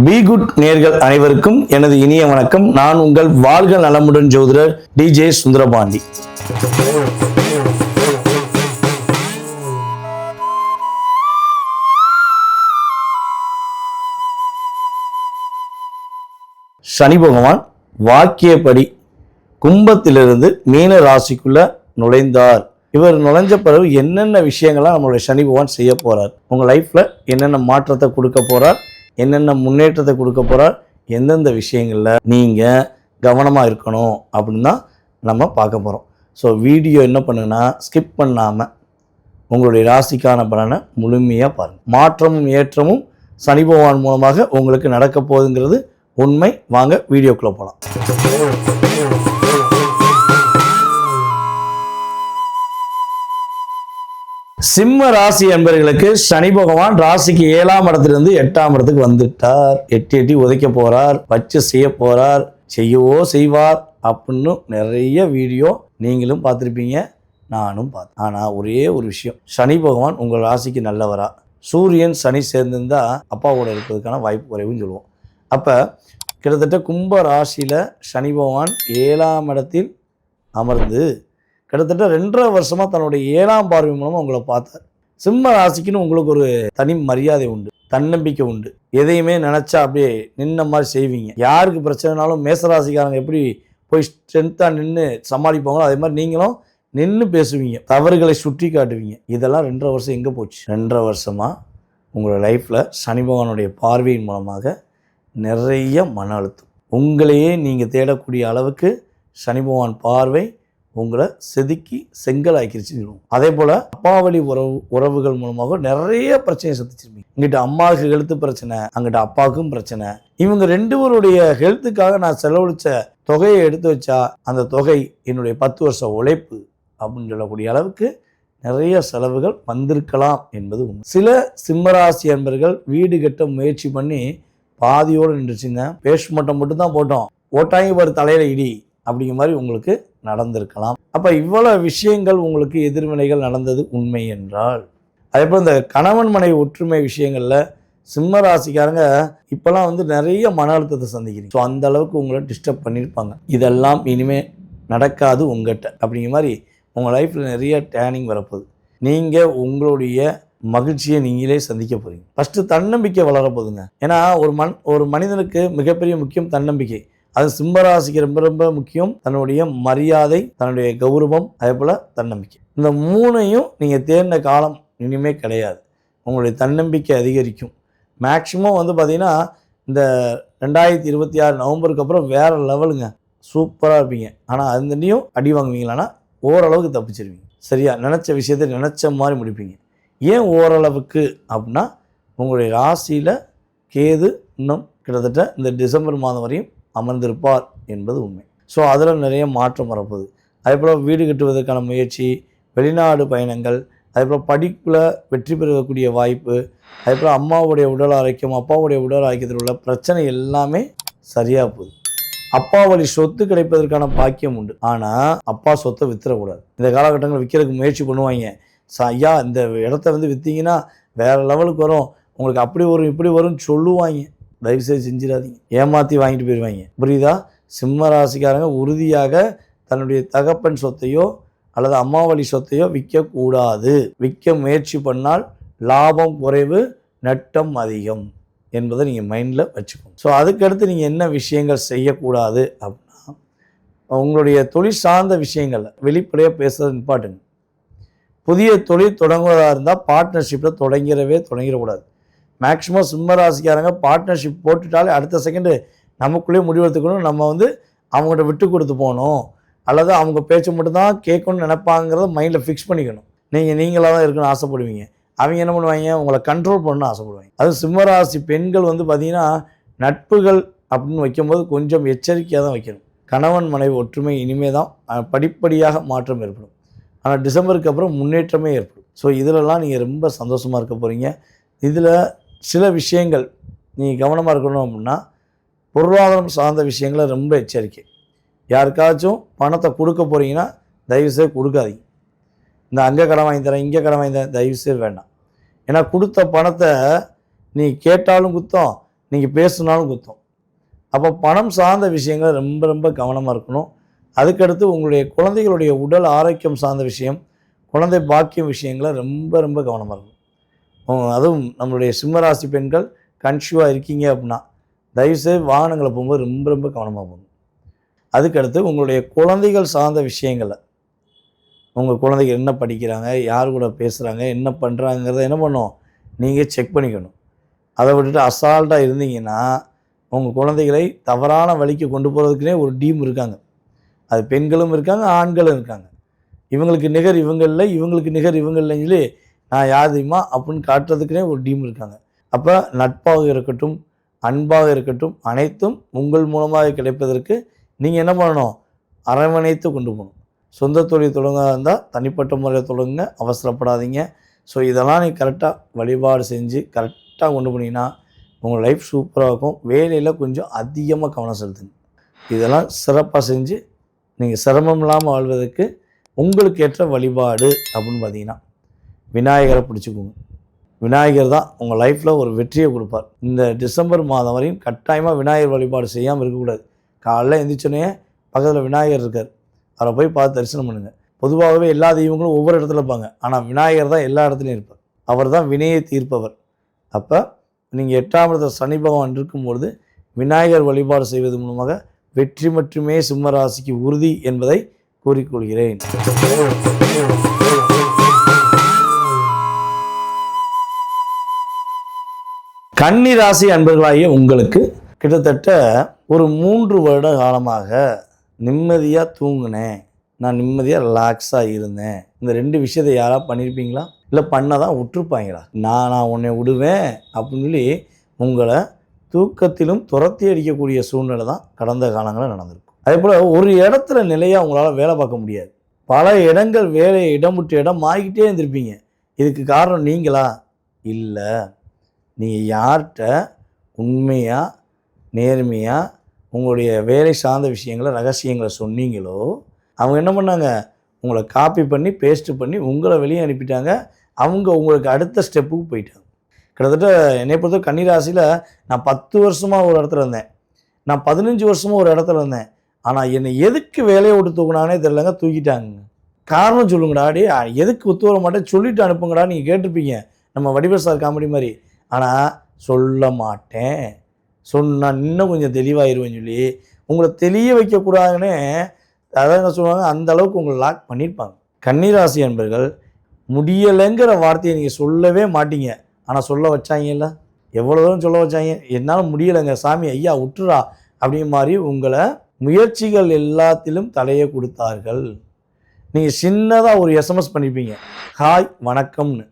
Be good நேர்கள் அனைவருக்கும் எனது இனிய வணக்கம். நான் உங்கள் வாழ்க நலமுடன் ஜோதிடர் டிஜே சுந்தரபாண்டி. சனி பகவான் வாக்கியப்படி கும்பத்திலிருந்து மீன ராசிக்குள்ள நுழைந்தார். இவர் நுழைஞ்ச பிறகு என்னென்ன விஷயங்கள்லாம் நம்மளுடைய சனி பகவான் செய்ய போறார், உங்க லைஃப்ல என்னென்ன மாற்றத்தை கொடுக்க போறார், என்னென்ன முன்னேற்றத்தை கொடுக்க போறார், எந்தெந்த விஷயங்களில் நீங்கள் கவனமாக இருக்கணும் அப்படின்னு தான் நம்ம பார்க்க போகிறோம். ஸோ வீடியோ என்ன பண்ணுங்கன்னா ஸ்கிப் பண்ணாமல் உங்களுடைய ராசிக்கான பலனை முழுமையாக பாருங்கள். மாற்றமும் ஏற்றமும் சனி பகவான் மூலமாக உங்களுக்கு நடக்க போகுதுங்கிறது உண்மை. வாங்க வீடியோக்குள்ளே போகலாம். சிம்ம ராசி என்பவர்களுக்கு சனி பகவான் ராசிக்கு 7ஆம் இடத்திலிருந்து 8ஆம் இடத்துக்கு வந்துட்டார். எட்டி உதைக்க போறார், வச்சு செய்ய போறார், செய்யவோ செய்வார் அப்படின்னு நிறைய வீடியோ நீங்களும் பார்த்துருப்பீங்க, நானும் பார்த்தேன். ஆனால் ஒரே ஒரு விஷயம், சனி பகவான் உங்கள் ராசிக்கு நல்லவரா? சூரியன் சனி சேர்ந்திருந்தா அப்பாவோட இருக்கிறதுக்கான வாய்ப்பு குறைவுன்னு சொல்லுவோம். அப்போ கிட்டத்தட்ட கும்ப ராசியில் சனி பகவான் 7ஆம் இடத்தில் அமர்ந்து கிட்டத்தட்ட 2.5 வருஷமாக தன்னுடைய 7ஆம் பார்வை மூலமாக உங்களை பார்த்தார். சிம்ம ராசிக்குன்னு உங்களுக்கு ஒரு தனி மரியாதை உண்டு, தன்னம்பிக்கை உண்டு. எதையுமே நினச்சா அப்படியே நின்ன மாதிரி செய்வீங்க. யாருக்கு பிரச்சனைனாலும் மேசராசிக்காரங்க எப்படி போய் ஸ்ட்ரென்த்தாக நின்று சமாளிப்பாங்களோ அதே மாதிரி நீங்களும் நின்று பேசுவீங்க, தவறுகளை சுட்டி காட்டுவீங்க. இதெல்லாம் 2.5 வருஷம் எங்கே போச்சு? 2.5 வருஷமாக உங்களோட லைஃப்பில் சனி பகவானுடைய பார்வையின் மூலமாக நிறைய மன அழுத்தம், உங்களையே நீங்கள் தேடக்கூடிய அளவுக்கு சனி பகவான் பார்வை உங்களை செதுக்கி செங்கல் ஆக்கிருச்சுன்னு சொல்லுவோம். அதே போல் அப்பாவளி உறவுகள் மூலமாக நிறைய பிரச்சனையை சந்திச்சிருப்பீங்க. இங்கிட்ட அம்மாவுக்கு ஹெல்த்து பிரச்சனை, அங்கிட்ட அப்பாவுக்கும் பிரச்சனை. இவங்க 2 பேருடைய ஹெல்த்துக்காக நான் செலவழித்த தொகையை எடுத்து வச்சா அந்த தொகை என்னுடைய 10 வருஷ உழைப்பு அப்படின்னு சொல்லக்கூடிய அளவுக்கு நிறைய செலவுகள் வந்திருக்கலாம் என்பது உண்மை. சில சிம்மராசி அன்பர்கள் வீடு கட்ட முயற்சி பண்ணி பாதியோடு நின்றுச்சுங்க. பேஸ்மெண்ட்டை மட்டும்தான் போட்டோம், ஓட்டாங்கி ஒரு தலையில் இடி அப்படிங்கிற மாதிரி உங்களுக்கு நடந்திருக்கலாம். அப்போ இவ்வளோ விஷயங்கள் உங்களுக்கு எதிர்வினைகள் நடந்தது உண்மை என்றால், அதே போல் இந்த கணவன் மனைவி ஒற்றுமை விஷயங்களில் சிம்ம ராசிக்காரங்க இப்போலாம் நிறைய மன அழுத்தத்தை சந்திக்கிறீங்க. ஸோ அந்த அளவுக்கு உங்களை டிஸ்டர்ப் பண்ணியிருப்பாங்க. இதெல்லாம் இனிமேல் நடக்காது உங்கள்கிட்ட அப்படிங்கிற மாதிரி உங்கள் லைஃப்பில் நிறைய டேர்னிங் வரப்போகுது. நீங்கள் உங்களுடைய மகிழ்ச்சியை நீங்களே சந்திக்க போகிறீங்க. ஃபஸ்ட்டு தன்னம்பிக்கை வளரப்போகுதுங்க. ஏன்னா ஒரு மனிதனுக்கு மிகப்பெரிய முக்கியம் தன்னம்பிக்கை. அது சிம்மராசிக்கு ரொம்ப ரொம்ப முக்கியம். தன்னுடைய மரியாதை, தன்னுடைய கௌரவம், அதே போல் தன்னம்பிக்கை. இந்த 3ஐயும் நீங்கள் தேர்ந்த காலம் இனிமேல் கிடையாது. உங்களுடைய தன்னம்பிக்கை அதிகரிக்கும். மேக்சிமம் பார்த்திங்கன்னா இந்த 2026 நவம்பருக்கு அப்புறம் வேறு லெவலுங்க, சூப்பராக இருப்பீங்க. ஆனால் அதுலேயும் அடி வாங்குவீங்களான்னா ஓரளவுக்கு தப்பிச்சிருவீங்க. சரியா? நினச்ச விஷயத்தை நினச்ச மாதிரி முடிப்பீங்க. ஏன் ஓரளவுக்கு அப்படின்னா, உங்களுடைய ராசியில் கேது இன்னும் கிட்டத்தட்ட இந்த டிசம்பர் மாதம் வரையும் அமர்ந்திருப்பார் என்பது உண்மை. ஸோ அதில் நிறைய மாற்றம் வரப்போகுது. அதே போல் வீடு கட்டுவதற்கான முயற்சி, வெளிநாடு பயணங்கள், அதே போல் படிப்பில் வெற்றி பெறக்கூடிய வாய்ப்பு, அதே போல் அம்மாவுடைய உடல் ஆரோக்கியம், அப்பாவுடைய உடல் ஆரோக்கியத்தில் உள்ள பிரச்சனை எல்லாமே சரியாக போகுது. அப்பா வழி சொத்து கிடைப்பதற்கான பாக்கியம் உண்டு. ஆனால் அப்பா சொத்தை வித்துறக்கூடாது. இந்த காலகட்டங்களில் விற்கிறதுக்கு முயற்சி பண்ணுவாங்க. ஐயா இந்த இடத்த விற்றீங்கன்னா வேறு லெவலுக்கு வரும், உங்களுக்கு அப்படி வரும் இப்படி வரும்னு சொல்லுவாங்க. தயவுசெய்து செஞ்சிடாதீங்க, ஏமாற்றி வாங்கிட்டு போயிடுவாங்க. புரியுதா? சிம்ம ராசிக்காரங்க உறுதியாக தன்னுடைய தகப்பன் சொத்தையோ அல்லது அம்மாவளி சொத்தையோ விற்கக்கூடாது. விற்க முயற்சி பண்ணால் லாபம் குறைவு, நட்டம் அதிகம் என்பதை நீங்கள் மைண்டில் வச்சுக்கோங்க. ஸோ அதுக்கடுத்து நீங்கள் என்ன விஷயங்கள் செய்யக்கூடாது அப்படின்னா, உங்களுடைய தொழில் சார்ந்த விஷயங்களில் வெளிப்படையாக பேசுறது நிப்பாட்டுங்க. புதிய தொழில் தொடங்குவதாக இருந்தால் பார்ட்னர்ஷிப்பில் தொடங்கிடக்கூடாது. மேக்ஸிமம் சிம்ம ராசிக்காரங்க பார்ட்னர்ஷிப் போட்டுட்டாலே அடுத்த செகண்டு நமக்குள்ளேயே முடிவெடுத்துக்கணும். நம்ம அவங்கள்ட்ட விட்டு கொடுத்து போகணும் அல்லது அவங்க பேச்சு மட்டும்தான் கேட்கணும்னு நினைப்பாங்கிறத மைண்டில் ஃபிக்ஸ் பண்ணிக்கணும். நீங்களாக தான் இருக்கணும்னு ஆசைப்படுவீங்க. அவங்க என்ன பண்ணுவாங்க, உங்களை கண்ட்ரோல் பண்ணணும்னு ஆசைப்படுவாங்க. அதுவும் சிம்மராசி பெண்கள் பார்த்திங்கன்னா நட்புகள் அப்படின்னு வைக்கும்போது கொஞ்சம் எச்சரிக்கையாக தான் வைக்கணும். கணவன் மனைவி ஒற்றுமை இனிமேல் தான் படிப்படியாக மாற்றம் ஏற்படும். ஆனால் டிசம்பருக்கு அப்புறம் முன்னேற்றமே ஏற்படும். ஸோ இதிலெல்லாம் நீங்கள் ரொம்ப சந்தோஷமாக இருக்க போகிறீங்க. இதில் சில விஷயங்கள் நீங்கள் கவனமாக இருக்கணும் அப்படின்னா, பொருளாதாரம் சார்ந்த விஷயங்களை ரொம்ப எச்சரிக்கை. யாருக்காச்சும் பணத்தை கொடுக்க போகிறீங்கன்னா தயவுசெய்து கொடுக்காதீங்க. இந்த அங்கே கடன் வாங்கி தரேன், இங்கே கடன் வாங்கி தரேன், தயவுசெய்து வேண்டாம். ஏன்னா கொடுத்த பணத்தை நீ கேட்டாலும் குத்தம், நீங்கள் பேசுனாலும் குத்தம். அப்போ பணம் சார்ந்த விஷயங்கள் ரொம்ப ரொம்ப கவனமாக இருக்கணும். அதுக்கடுத்து உங்களுடைய குழந்தைகளுடைய உடல் ஆரோக்கியம் சார்ந்த விஷயம், குழந்தை பாக்கியம் விஷயங்களை ரொம்ப ரொம்ப கவனமாக இருக்கணும். அதுவும் நம்மளுடைய சிம்மராசி பெண்கள் கன்ஷியூவாக இருக்கீங்க அப்படின்னா தயவுசெய்து வாகனங்களை போகும்போது ரொம்ப ரொம்ப கவனமாக போகணும். அதுக்கடுத்து உங்களுடைய குழந்தைகள் சார்ந்த விஷயங்களை, உங்கள் குழந்தைகள் என்ன படிக்கிறாங்க, யார் கூட பேசுகிறாங்க, என்ன பண்ணுறாங்கிறத என்ன பண்ணணும், நீங்கள் செக் பண்ணிக்கணும். அதை விட்டுட்டு அசால்ட்டாக இருந்தீங்கன்னா உங்கள் குழந்தைகளை தவறான வழிக்கு கொண்டு போகிறதுக்குனே ஒரு டீம் இருக்காங்க. அது பெண்களும் இருக்காங்க, ஆண்களும் இருக்காங்க. இவங்களுக்கு நிகர் இவங்க இல்லை, இவங்களுக்கு நிகர் இவங்க இல்லைன்னு சொல்லி நான் யார் தெரியுமா அப்படின்னு காட்டுறதுக்குனே ஒரு டீம் இருக்காங்க. அப்போ நட்பாக இருக்கட்டும், அன்பாக இருக்கட்டும், அனைத்தும் உங்கள் மூலமாக கிடைப்பதற்கு நீங்கள் என்ன பண்ணணும், அரவணைத்து கொண்டு போகணும். சொந்த தொழில் தொடங்க இருந்தால் தனிப்பட்ட முறையில் தொடங்குங்க, அவசரப்படாதீங்க. ஸோ இதெல்லாம் நீங்கள் கரெக்டாக வழிபாடு செஞ்சு கரெக்டாக கொண்டு போனீங்கன்னா உங்கள் லைஃப் சூப்பராக இருக்கும். வேலையில் கொஞ்சம் அதிகமாக கவனம் செலுத்துங்க. இதெல்லாம் சிறப்பாக செஞ்சு நீங்கள் சிரமம் இல்லாமல் வாழ்வதற்கு உங்களுக்கு ஏற்ற வழிபாடு அப்படின்னு பார்த்தீங்கன்னா விநாயகரை பிடிச்சிக்கோங்க. விநாயகர் தான் உங்கள் லைஃப்பில் ஒரு வெற்றியை கொடுப்பார். இந்த டிசம்பர் மாதம் வரையும் கட்டாயமாக விநாயகர் வழிபாடு செய்யாமல் இருக்கக்கூடாது. காலைல எழுந்திரிச்சோன்னே பக்கத்தில் விநாயகர் இருக்கார், அவரை போய் பார்த்து தரிசனம் பண்ணுங்கள். பொதுவாகவே எல்லா தெய்வங்களும் ஒவ்வொரு இடத்துல இருப்பாங்க, ஆனால் விநாயகர் தான் எல்லா இடத்துலையும் இருப்பார். அவர் தான் வினையை தீர்ப்பவர். அப்போ நீங்கள் 8ஆம் இடத்துல சனி பகவான் இருக்கும்பொழுது விநாயகர் வழிபாடு செய்வது மூலமாக வெற்றி மட்டுமே சிம்ம ராசிக்கு உறுதி என்பதை கூறிக்கொள்கிறேன். கன்னி ராசி அன்பர்களாகிய உங்களுக்கு கிட்டத்தட்ட ஒரு 3 வருட காலமாக நிம்மதியாக தூங்கினேன், நான் நிம்மதியாக ரிலாக்ஸாக இருந்தேன். இந்த 2 விஷயத்தை யாராவது பண்ணியிருப்பீங்களா? இல்லை பண்ணதான் விட்டுருப்பாங்களா? நான் உன்னை விடுவேன் அப்படின்னு சொல்லி உங்களை தூக்கத்திலும் துரத்தி அடிக்கக்கூடிய சூழ்நிலை தான் கடந்த காலங்களில் நடந்திருக்கும். அதே போல் ஒரு இடத்துல நிலையாக உங்களால் வேலை பார்க்க முடியாது. பல இடங்கள் வேலையை இடம் விட்டு இடம் மாறிக்கிட்டே இருந்திருப்பீங்க. இதுக்கு காரணம் நீங்களா? இல்லை, நீங்கள் யார்கிட்ட உண்மையாக நேர்மையாக உங்களுடைய வேலை சார்ந்த விஷயங்களை ரகசியங்களை சொன்னீங்களோ அவங்க என்ன பண்ணாங்க, உங்களை காப்பி பண்ணி பேஸ்ட்டு பண்ணி உங்களை வெளியே அனுப்பிட்டாங்க. அவங்க உங்களுக்கு அடுத்த ஸ்டெப்புக்கு போயிட்டாங்க. கிட்டத்தட்ட என்னை பொறுத்த கன்னிராசியில் நான் 10 வருஷமாக ஒரு இடத்துல இருந்தேன், நான் 15 வருஷமாக ஒரு இடத்துல இருந்தேன். ஆனால் என்னை எதுக்கு வேலையை விட்டு தூக்குனானே தெரிலங்க, தூக்கிட்டாங்க. காரணம் சொல்லுங்கடா, டே எதுக்கு ஒத்து வர மாட்டேன் சொல்லிவிட்டு அனுப்புங்கடா. நீங்கள் கேட்டிருப்பீங்க நம்ம வடிவேல் சார் காமெடி மாதிரி. ஆனால் சொல்ல மாட்டேன், சொன்னால் இன்னும் கொஞ்சம் தெளிவாயிருவேன்னு சொல்லி உங்களை தெளிய வைக்கக்கூடாதுன்னு அதான் என்ன சொல்லுவாங்க, அந்த அளவுக்கு உங்களை லாக் பண்ணியிருப்பாங்க. கன்னிராசி என்பர்கள் முடியலைங்கிற வார்த்தையை நீங்கள் சொல்லவே மாட்டீங்க, ஆனால் சொல்ல வச்சாங்கல்ல, எவ்வளோ தூரம் சொல்ல வச்சாங்க. என்னால் முடியலைங்க சாமி, ஐயா விட்டுறா அப்படிங்கிற மாதிரி உங்களை முயற்சிகள் எல்லாத்திலும் தலையை கொடுத்தார்கள். நீங்கள் சின்னதாக ஒரு எஸ்எம்எஸ் பண்ணியிருப்பீங்க, ஹாய் வணக்கம்னு,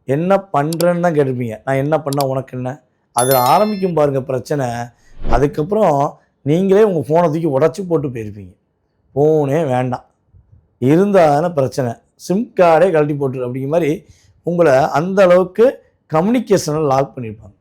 என்ன பண்ணுறேன்னு தான் கேட்டிருப்பீங்க. நான் என்ன பண்ணால் உனக்கு என்ன, அதில் ஆரம்பிக்கும் பாருங்கள் பிரச்சனை. அதுக்கப்புறம் நீங்களே உங்கள் ஃபோனை தூக்கி உடச்சி போட்டு போயிருப்பீங்க. ஃபோனே வேண்டாம், இருந்தாதான பிரச்சனை, சிம் கார்டே கழட்டி போட்டுரு அப்படிங்கிற மாதிரி உங்களை அந்த அளவுக்கு கம்யூனிகேஷனை லாக் பண்ணியிருப்பாங்க.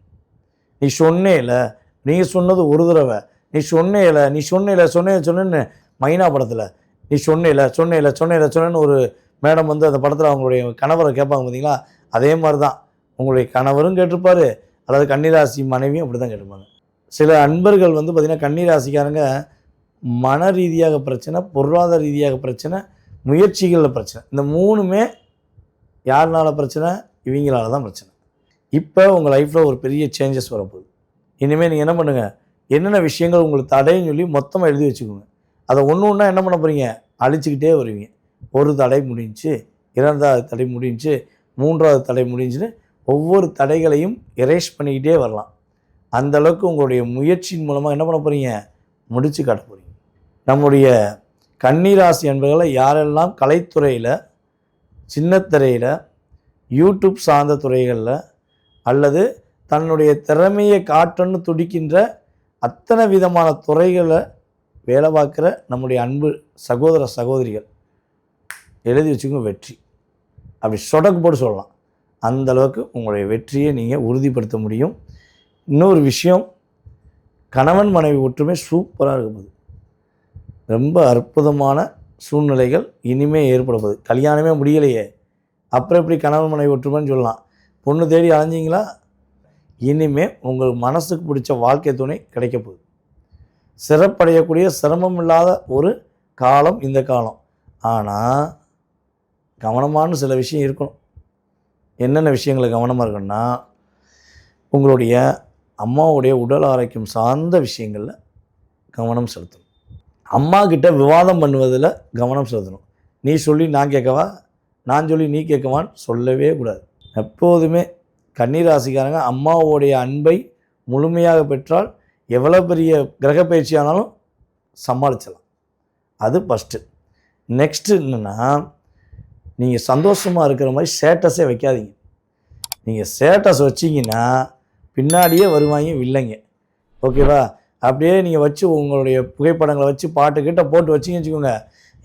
நீ சொன்னே இல்லை, நீங்கள் சொன்னது ஒரு தடவை, நீ சொன்னே இல்லை, நீ சொன்னேன்னு மைனா படத்தில் நீ சொன்னேன்னு ஒரு மேடம் வந்து அந்த படத்தில் அவங்களுடைய கணவரை கேட்பாங்க பார்த்தீங்களா, அதே மாதிரி தான் உங்களுடைய கணவரும் கேட்டிருப்பார், அல்லது கன்னிராசி மனைவியும் அப்படி தான் கேட்டிருப்பாங்க. சில அன்பர்கள் வந்து பார்த்திங்கன்னா கன்னிராசிக்காரங்க மன ரீதியாக பிரச்சனை, பொருளாதார ரீதியாக பிரச்சனை, முயற்சிகளில் பிரச்சனை, இந்த 3மே யாருனால பிரச்சனை, இவங்களால தான் பிரச்சனை. இப்போ உங்கள் லைஃப்பில் ஒரு பெரிய சேஞ்சஸ் வரப்போகுது. இனிமேல் நீங்கள் என்ன பண்ணுங்கள், என்னென்ன விஷயங்கள் உங்களுக்கு தடைன்னு சொல்லி மொத்தமாக எழுதி வச்சுக்கோங்க. அதை ஒன்று ஒன்றா என்ன பண்ண போகிறீங்க, அழிச்சிக்கிட்டே வருவீங்க. ஒரு தடை முடிஞ்சு, 2வது தடை முடிஞ்சு, 3வது தடை முடிஞ்சுன்னு ஒவ்வொரு தடைகளையும் எரேஸ் பண்ணிக்கிட்டே வரலாம். அந்தளவுக்கு உங்களுடைய முயற்சியின் மூலமாக என்ன பண்ண போகிறீங்க, முடித்து காட்ட போகிறீங்க. நம்முடைய கன்னிராசி என்பவர்களை யாரெல்லாம் கலைத்துறையில், சின்னத்திரையில், யூடியூப் சார்ந்த துறைகளில் அல்லது தன்னுடைய திறமையை காட்டணும்னு துடிக்கின்ற அத்தனை விதமான துறைகளை வேலை பார்க்குற நம்முடைய அன்பு சகோதர சகோதரிகள் எழுதி வச்சுக்கோங்க, வெற்றி அப்படி சொடக்கு போட்டு சொல்லலாம். அந்தளவுக்கு உங்களுடைய வெற்றியை நீங்கள் உறுதிப்படுத்த முடியும். இன்னொரு விஷயம், கணவன் மனைவி ஒற்றுமை சூப்பராக இருக்கும்போது ரொம்ப அற்புதமான சூழ்நிலைகள் இனிமேல் ஏற்பட போகுது. கல்யாணமே முடியலையே, அப்புறம் எப்படி கணவன் மனைவி ஒற்றுமைன்னு சொல்லலாம். பொண்ணு தேடி அலைஞ்சிங்களா, இனிமேல் உங்கள் மனசுக்கு பிடிச்ச வாழ்க்கை துணை கிடைக்க போகுது. சிறப்படையக்கூடிய சிரமம் இல்லாத ஒரு காலம் இந்த காலம். ஆனால் கவனமான சில விஷயம் இருக்கணும். என்னென்ன விஷயங்களை கவனமாக இருக்கணும்னா, உங்களுடைய அம்மாவுடைய உடல் ஆரோக்கியம் சார்ந்த விஷயங்களில் கவனம் செலுத்தணும். அம்மா கிட்ட விவாதம் பண்ணுவதில் கவனம் செலுத்தணும். நீ சொல்லி நான் கேட்கவா, நான் சொல்லி நீ கேட்கவான்னு சொல்லவே கூடாது. எப்போதுமே கன்னிராசிக்காரங்க அம்மாவுடைய அன்பை முழுமையாக பெற்றால் எவ்வளோ பெரிய கிரக பயிற்சி ஆனாலும் சமாளிச்சலாம். அது ஃபஸ்ட்டு. நெக்ஸ்ட்டு என்னென்னா, நீங்கள் சந்தோஷமாக இருக்கிற மாதிரி ஸ்டேட்டஸே வைக்காதீங்க. நீங்கள் ஸ்டேட்டஸ் வச்சிங்கன்னா பின்னாடியே வருவாங்க வில்லைங்க. ஓகேவா? அப்படியே நீங்கள் வச்சு உங்களுடைய புகைப்படங்களை வச்சு பாட்டுக்கிட்ட போட்டு வச்சிங்கன்னு வச்சுக்கோங்க,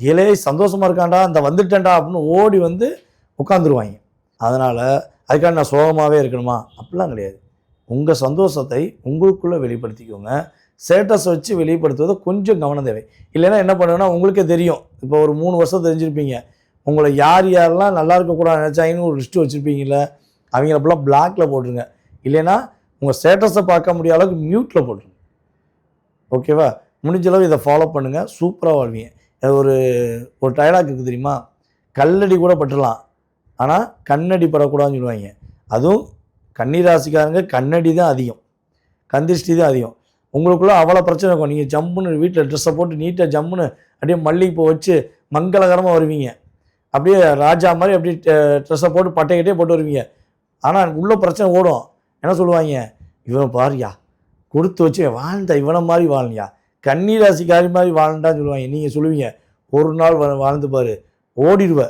இலே சந்தோஷமாக இருக்காண்டா இந்த வந்துட்டேன்டா அப்படின்னு ஓடி வந்து உட்காந்துருவாங்க. அதனால் அதுக்காக நான் சோகமாகவே இருக்கணுமா அப்படிலாம் கிடையாது. உங்கள் சந்தோஷத்தை உங்களுக்குள்ளே வெளிப்படுத்திக்கோங்க. ஸ்டேட்டஸ் வச்சு வெளிப்படுத்துவதை கொஞ்சம் கவனம் தேவை. இல்லைன்னா என்ன பண்ணுங்கன்னா, உங்களுக்கே தெரியும். இப்போ ஒரு 3 வருஷம் தெரிஞ்சிருப்பீங்க. உங்களை யார் யாரெல்லாம் நல்லா இருக்கக்கூடாது நினச்சாங்கன்னு ஒரு லிஸ்ட்டு வச்சுருப்பீங்கள, அவங்கள ஃபுல்லாக பிளாக்கில் போட்டுருங்க. இல்லைன்னா உங்கள் ஸ்டேட்டஸை பார்க்க முடியாத அளவுக்கு மியூட்டில் போட்டுருங்க. ஓகேவா? முடிஞ்சளவு இதை ஃபாலோ பண்ணுங்கள், சூப்பராக வாழ்வீங்க. ஒரு டயலாக் இருக்குது தெரியுமா, கல்லடி கூட பட்டுடலாம் ஆனால் கண்ணடி படக்கூடாதுன்னு சொல்லுவாங்க. அதுவும் கன்னிராசிக்காரங்க கண்ணடி தான் அதிகம், கந்திஷ்டி தான் அதிகம். உங்களுக்குள்ளே அவ்வளோ பிரச்சனை இருக்கும். நீங்கள் ஜம்முன்னு வீட்டில் ட்ரெஸ்ஸை போட்டு நீட்டாக ஜம்முன்னு அப்படியே மல்லிகைப்பூ வச்சு மங்களகரமாக வருவீங்க. அப்படியே ராஜா மாதிரி அப்படியே ட்ரெஸ்ஸை போட்டு பட்டைக்கிட்டே போட்டு வருவீங்க. ஆனால் உள்ள பிரச்சனை ஓடும். என்ன சொல்லுவாங்க, இவன் பாரியா கொடுத்து வச்சு வாழ்ந்த இவனை மாதிரி வாழலையா, கன்னிராசிக்காரி மாதிரி வாழ்ந்தான்னு சொல்லுவாங்க. நீங்கள் சொல்லுவீங்க, ஒரு நாள் வாழ்ந்து பாரு ஓடிடுவ,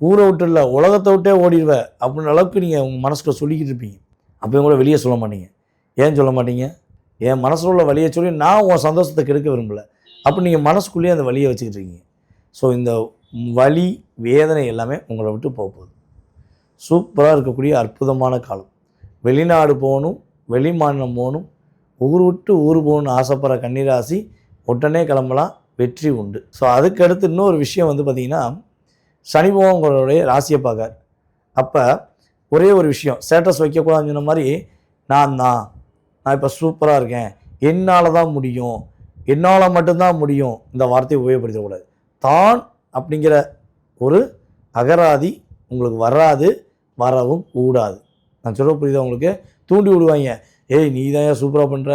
ஊரை விட்டு இல்லை உலகத்தை விட்டே ஓடிடுவ அப்படின்ற அளவுக்கு நீங்கள் உங்கள் மனசுக்குள்ள சொல்லிக்கிட்டு இருப்பீங்க. அப்போயும் கூட வெளியே சொல்ல மாட்டீங்க. ஏன் சொல்ல மாட்டீங்க? என் மனசில் உள்ள வழியை சொல்லி நான் உன் சந்தோஷத்தை கெடுக்க விரும்பலை. அப்போ நீங்கள் மனசுக்குள்ளேயே அந்த வழியை வச்சுக்கிட்டு இருக்கீங்க. ஸோ இந்த வலி வேதனை எல்லாமே உங்களை விட்டு போக போகுது. சூப்பராக இருக்கக்கூடிய அற்புதமான காலம். வெளிநாடு போகணும், வெளி மாநிலம் போகணும், ஊர் விட்டு ஊர் போகணும்னு ஆசைப்படுற கன்னிராசி உடனே கிளம்பலாம், வெற்றி உண்டு. ஸோ அதுக்கடுத்து இன்னொரு விஷயம் வந்து பார்த்திங்கன்னா, சனி பகவான் உங்களுடைய ராசியை பார்க்கார். அப்போ ஒரே ஒரு விஷயம், ஸ்டேட்டஸ் வைக்கக்கூடாதுன்னு சொன்ன மாதிரி, நான் இப்போ சூப்பராக இருக்கேன், என்னால் தான் முடியும், என்னால் மட்டும்தான் முடியும், இந்த வார்த்தையை உபயோகப்படுத்தக்கூடாது. தான் அப்படிங்கிற ஒரு அகராதி உங்களுக்கு வராது, வரவும் கூடாது. நான் சொல்ல புரியுதா உங்களுக்கு? தூண்டி விடுவாங்க, ஏய் நீ தான் சூப்பராக பண்ணுற,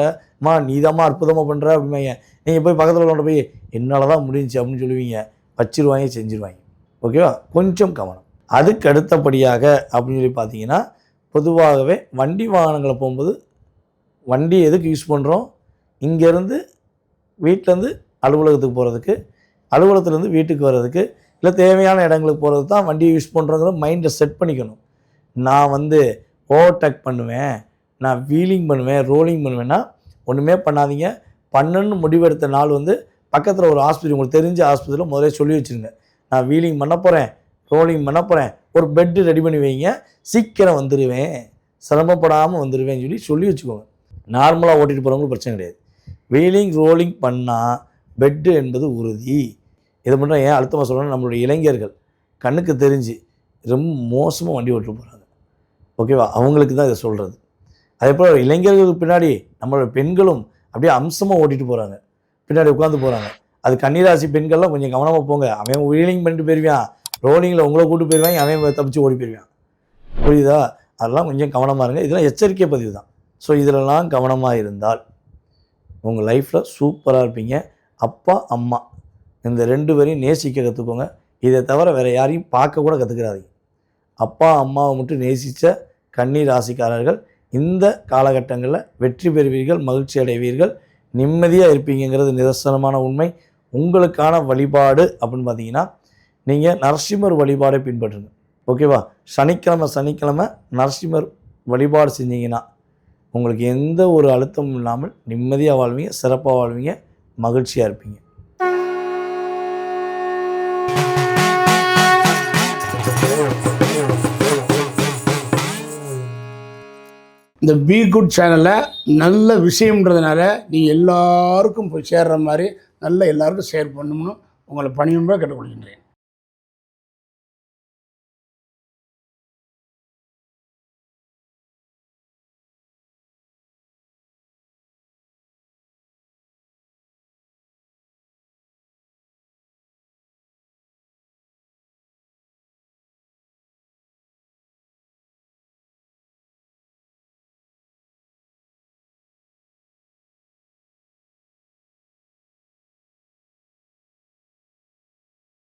நீ தான்மா அற்புதமாக பண்ணுற அப்படிம்பாங்க. நீங்கள் போய் பக்கத்தில் உள்ளவங்க போய் என்னால் தான் முடிஞ்சு அப்படின்னு சொல்லுவீங்க, வச்சிருவாங்க, செஞ்சுருவாங்க. ஓகேவா? கொஞ்சம் கவனம். அதுக்கு அடுத்தபடியாக அப்படின்னு சொல்லி பார்த்தீங்கன்னா, பொதுவாகவே வண்டி வாகனங்களை போகும்போது வண்டி எதுக்கு யூஸ் பண்ணுறோம்? இங்கேருந்து வீட்டிலேருந்து அலுவலகத்துக்கு போகிறதுக்கு, அலுவலகத்துலேருந்து வீட்டுக்கு வர்றதுக்கு, இல்லை தேவையான இடங்களுக்கு போகிறது தான் வண்டியை யூஸ் பண்ணுறோங்கிற மைண்டை செட் பண்ணிக்கணும். நான் ஓவர்டேக் பண்ணுவேன், நான் வீலிங் பண்ணுவேன், ரோலிங் பண்ணுவேன்னா ஒன்றுமே பண்ணாதீங்க. பண்ணணுன்னு முடிவெடுத்த நாள் பக்கத்தில் ஒரு ஆஸ்பத்திரி, உங்களுக்கு தெரிஞ்ச ஆஸ்பத்திரியில் முதலே சொல்லி வச்சுருங்க, நான் வீலிங் பண்ண போகிறேன், ரோலிங் பண்ண போகிறேன், ஒரு பெட்டு ரெடி பண்ணி வைங்க, சீக்கிரம் வந்துடுவேன், சிரமப்படாமல் வந்துடுவேன்னு சொல்லி வச்சுக்கோங்க. நார்மலாக ஓட்டிகிட்டு போகிறவங்களுக்கு பிரச்சனை கிடையாது. வீலிங் ரோலிங் பண்ணால் பெட்டு என்பது உறுதி. இதை மட்டும் ஏன் அழுத்தமாக சொல்லணும்னா, நம்மளுடைய இளைஞர்கள் கண்ணுக்கு தெரிஞ்சு ரொம்ப மோசமாக வண்டி ஓட்டிட்டு போகிறாங்க. ஓகேவா? அவங்களுக்கு தான் இதை சொல்கிறது. அதே போல் இளைஞர்களுக்கு பின்னாடி நம்மளோட பெண்களும் அப்படியே அம்சமாக ஓட்டிகிட்டு போகிறாங்க, பின்னாடி உட்காந்து போகிறாங்க. அது கன்னிராசி பெண்கள்லாம் கொஞ்சம் கவனமாக போங்க. அவன் வீலிங் பண்ணிட்டு போயிடுவான், ரோலிங்கில் உங்களை கூப்பிட்டு போயிடுவாங்க, அவன் தப்பிச்சு ஓடி போயிடுவான். புரியுதா? அதெல்லாம் கொஞ்சம் கவனமாக இருங்க. இதெல்லாம் எச்சரிக்கை பதிவு தான். ஸோ இதிலெல்லாம் கவனமாக இருந்தால் உங்கள் லைஃப்பில் சூப்பராக இருப்பீங்க. அப்பா அம்மா இந்த 2 பேரையும் நேசிக்க கற்றுக்கோங்க. இதை தவிர வேறு யாரையும் பார்க்க கூட கற்றுக்கிறாதீங்க. அப்பா அம்மாவை மட்டும் நேசித்த கன்னி ராசிக்காரர்கள் இந்த காலகட்டங்களில் வெற்றி பெறுவீர்கள், மகிழ்ச்சி அடைவீர்கள், நிம்மதியாக இருப்பீங்கிறது நிதர்சனமான உண்மை. உங்களுக்கான வழிபாடு அப்படின்னு பார்த்தீங்கன்னா, நீங்கள் நரசிம்மர் வழிபாடை பின்பற்றுங்க. ஓகேவா? சனிக்கிழமை நரசிம்மர் வழிபாடு செஞ்சீங்கன்னா உங்களுக்கு எந்த ஒரு அழுத்தமும் இல்லாமல் நிம்மதியாக வாழ்வீங்க, சிறப்பாக வாழ்வீங்க, மகிழ்ச்சியாக இருப்பீங்க. இந்த பி குட் சேனலில் நல்ல விஷயம்ன்றதுனால நீங்கள் எல்லாருக்கும் போய் சேர்கிற மாதிரி நல்ல எல்லாருக்கும் ஷேர் பண்ணணும்னு உங்களை பணியும்பா கேட்டுக்கொள்கின்றேன்.